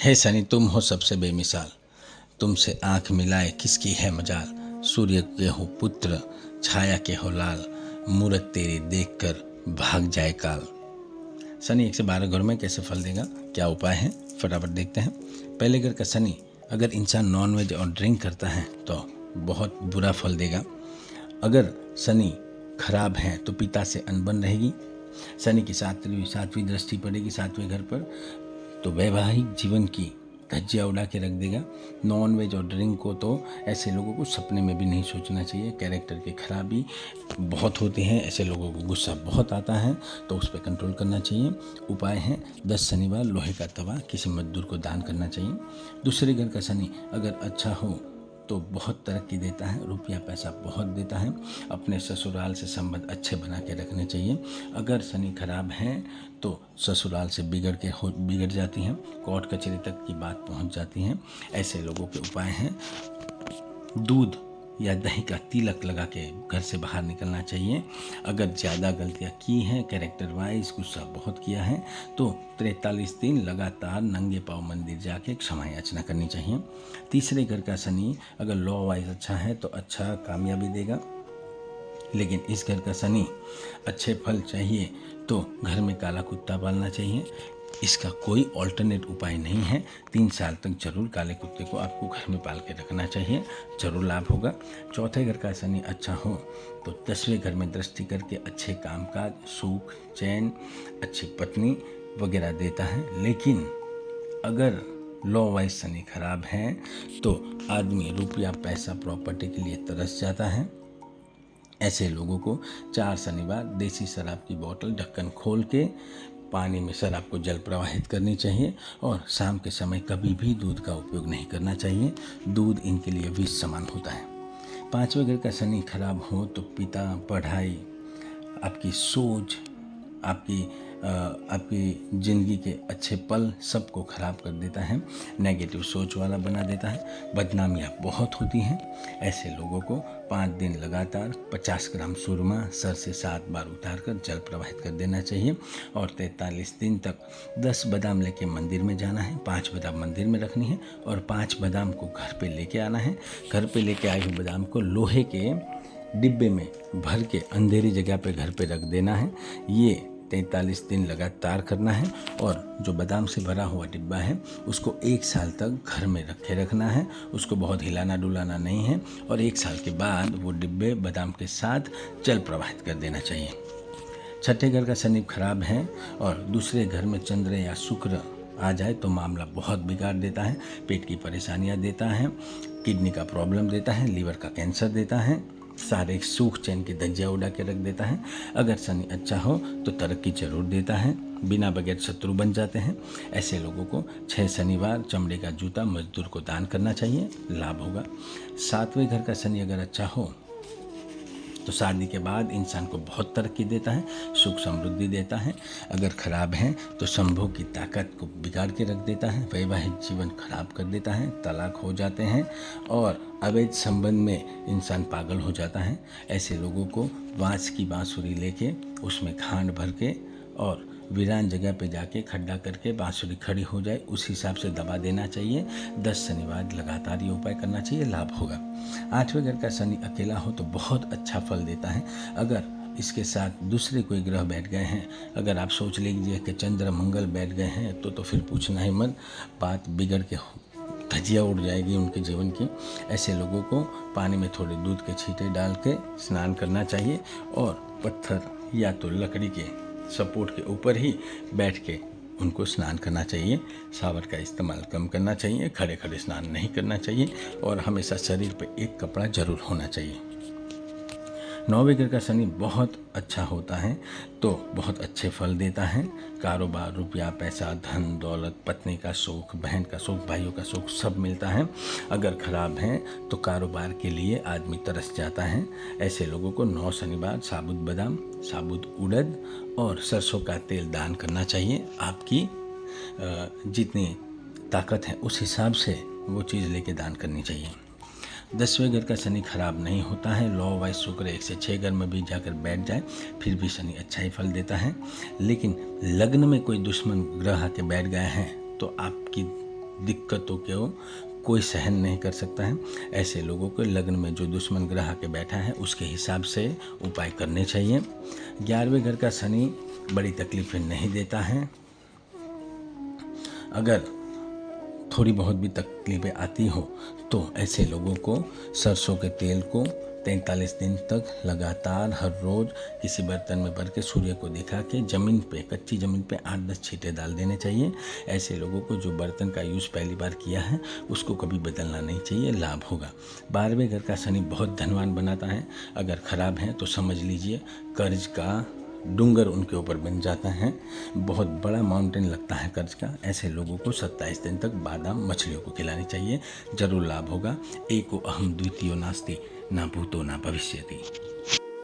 हे शनि तुम हो सबसे बेमिसाल, तुमसे आंख मिलाए किसकी है मजाल। सूर्य के हो पुत्र, छाया के हो लाल, मूरत तेरी देखकर भाग जाए काल। शनि 1 से 12 घरों में कैसे फल देगा, क्या उपाय है, फटाफट देखते हैं। पहले घर का शनि, अगर इंसान नॉनवेज और ड्रिंक करता है तो बहुत बुरा फल देगा। अगर शनि खराब है तो पिता से अनबन रहेगी। शनि की सातवीं दृष्टि पड़ेगी 7वें घर पर, तो वैवाहिक जीवन की धज्जियाँ उड़ा के रख देगा। नॉन वेज और ड्रिंक को तो ऐसे लोगों को सपने में भी नहीं सोचना चाहिए। कैरेक्टर की खराबी बहुत होती है, ऐसे लोगों को गुस्सा बहुत आता है, तो उस पर कंट्रोल करना चाहिए। उपाय है 10 शनिवार लोहे का तवा किसी मजदूर को दान करना चाहिए। दूसरे घर का शनि अगर अच्छा हो तो बहुत तरक्की देता है, रुपया पैसा बहुत देता है। अपने ससुराल से संबंध अच्छे बना के रखने चाहिए। अगर शनि खराब है तो ससुराल से बिगड़ जाती हैं, कोर्ट कचहरी तक की बात पहुंच जाती है। ऐसे लोगों के उपाय हैं दूध या दही का तिलक लगा के घर से बाहर निकलना चाहिए। अगर ज़्यादा गलतियाँ की हैं, कैरेक्टर वाइज गुस्सा बहुत किया है, तो 43 दिन लगातार नंगे पाँव मंदिर जाके क्षमा याचना करनी चाहिए। तीसरे घर का शनि अगर लॉ वाइज अच्छा है तो अच्छा कामयाबी देगा, लेकिन इस घर का शनि अच्छे फल चाहिए तो घर में काला कुत्ता पालना चाहिए। इसका कोई ऑल्टरनेट उपाय नहीं है। 3 साल तक जरूर काले कुत्ते को आपको घर में पाल के रखना चाहिए, जरूर लाभ होगा। चौथे घर का शनि अच्छा हो तो 10वें घर में दृष्टि करके अच्छे कामकाज, सुख, चैन, अच्छी पत्नी वगैरह देता है। लेकिन अगर लॉ वाइज शनि खराब है तो आदमी रुपया पैसा प्रॉपर्टी के लिए तरस जाता है। ऐसे लोगों को 4 शनिवार देसी शराब की बोतल ढक्कन खोल के पानी में शराब को जल प्रवाहित करनी चाहिए, और शाम के समय कभी भी दूध का उपयोग नहीं करना चाहिए। दूध इनके लिए विष समान होता है। 5वें घर का शनि खराब हो तो पिता, पढ़ाई, आपकी सोच, आपकी ज़िंदगी के अच्छे पल सबको ख़राब कर देता है, नेगेटिव सोच वाला बना देता है। बदनामियाँ बहुत होती हैं। ऐसे लोगों को 5 दिन लगातार 50 ग्राम सुरमा सर से 7 बार उतार कर जल प्रवाहित कर देना चाहिए, और 43 दिन तक 10 बादाम लेके मंदिर में जाना है। 5 बादाम मंदिर में रखनी है और 5 बादाम को घर पे लेके आना है। घर पे लेके आए हुए बादाम को लोहे के डिब्बे में भर के अंधेरी जगह पे घर पे रख देना है। ये 43 दिन लगातार करना है, और जो बादाम से भरा हुआ डिब्बा है उसको 1 साल तक घर में रखना है। उसको बहुत हिलाना डुलाना नहीं है, और 1 साल के बाद वो डिब्बे बादाम के साथ जल प्रवाहित कर देना चाहिए। छठे घर का शनि खराब है और दूसरे घर में चंद्र या शुक्र आ जाए तो मामला बहुत बिगाड़ देता है। पेट की परेशानियां देता है, किडनी का प्रॉब्लम देता है, लीवर का कैंसर देता है, सारे सुख चैन की धज्जियाँ उड़ा के रख देता है। अगर शनि अच्छा हो तो तरक्की जरूर देता है, बिना बगैर शत्रु बन जाते हैं। ऐसे लोगों को 6 शनिवार चमड़े का जूता मजदूर को दान करना चाहिए, लाभ होगा। 7वें घर का शनि अगर अच्छा हो तो शादी के बाद इंसान को बहुत तरक्की देता है, सुख समृद्धि देता है। अगर खराब है तो संभोग की ताकत को बिगाड़ के रख देता है, वैवाहिक जीवन खराब कर देता है, तलाक हो जाते हैं, और अवैध संबंध में इंसान पागल हो जाता है। ऐसे लोगों को बांस की बांसुरी लेके उसमें खांड भर के और वीरान जगह पे जाके खड्डा करके बांसुरी खड़ी हो जाए उस हिसाब से दबा देना चाहिए। 10 शनिवार लगातार ये उपाय करना चाहिए, लाभ होगा। 8वें घर का शनि अकेला हो तो बहुत अच्छा फल देता है। अगर इसके साथ दूसरे कोई ग्रह बैठ गए हैं, अगर आप सोच लीजिए कि चंद्र मंगल बैठ गए हैं तो फिर पूछना ही मत, बात बिगड़ के धज्जियाँ उड़ जाएगी उनके जीवन की। ऐसे लोगों को पानी में थोड़े दूध के छींटे डाल के स्नान करना चाहिए, और पत्थर या तो लकड़ी के सपोर्ट के ऊपर ही बैठ के उनको स्नान करना चाहिए। शावर का इस्तेमाल कम करना चाहिए, खड़े खड़े स्नान नहीं करना चाहिए, और हमेशा शरीर पे एक कपड़ा जरूर होना चाहिए। 9वें घर का शनि बहुत अच्छा होता है तो बहुत अच्छे फल देता है। कारोबार, रुपया पैसा, धन दौलत, पत्नी का सुख, बहन का सुख, भाइयों का सुख सब मिलता है। अगर खराब है तो कारोबार के लिए आदमी तरस जाता है। ऐसे लोगों को 9 शनिवार साबुत बादाम, साबुत उड़द और सरसों का तेल दान करना चाहिए। आपकी जितनी ताकत है उस हिसाब से वो चीज़ लेके दान करनी चाहिए। 10वें घर का शनि खराब नहीं होता है। लॉ वाइज शुक्र 1 से 6 घर में भी जाकर बैठ जाए फिर भी शनि अच्छा ही फल देता है। लेकिन लग्न में कोई दुश्मन ग्रह आके बैठ गए हैं तो आपकी दिक्कतों को कोई सहन नहीं कर सकता है। ऐसे लोगों को लग्न में जो दुश्मन ग्रह आके बैठा है उसके हिसाब से उपाय करने चाहिए। 11वें घर का शनि बड़ी तकलीफें नहीं देता है। अगर थोड़ी बहुत भी तकलीफें आती हो तो ऐसे लोगों को सरसों के तेल को 43 दिन तक लगातार हर रोज़ किसी बर्तन में भर के सूर्य को दिखा के ज़मीन पे, कच्ची ज़मीन पे 8-10 छींटे डाल देने चाहिए। ऐसे लोगों को जो बर्तन का यूज़ पहली बार किया है उसको कभी बदलना नहीं चाहिए, लाभ होगा। 12वें घर का शनि बहुत धनवान बनाता है। अगर ख़राब है तो समझ लीजिए कर्ज का डूंगर उनके ऊपर बन जाता है, बहुत बड़ा माउंटेन लगता है कर्ज का। ऐसे लोगों को 27 दिन तक बादाम मछलियों को खिलानी चाहिए, जरूर लाभ होगा। एको अहम द्वितीयो नास्ति, ना भूतो ना भविष्यति।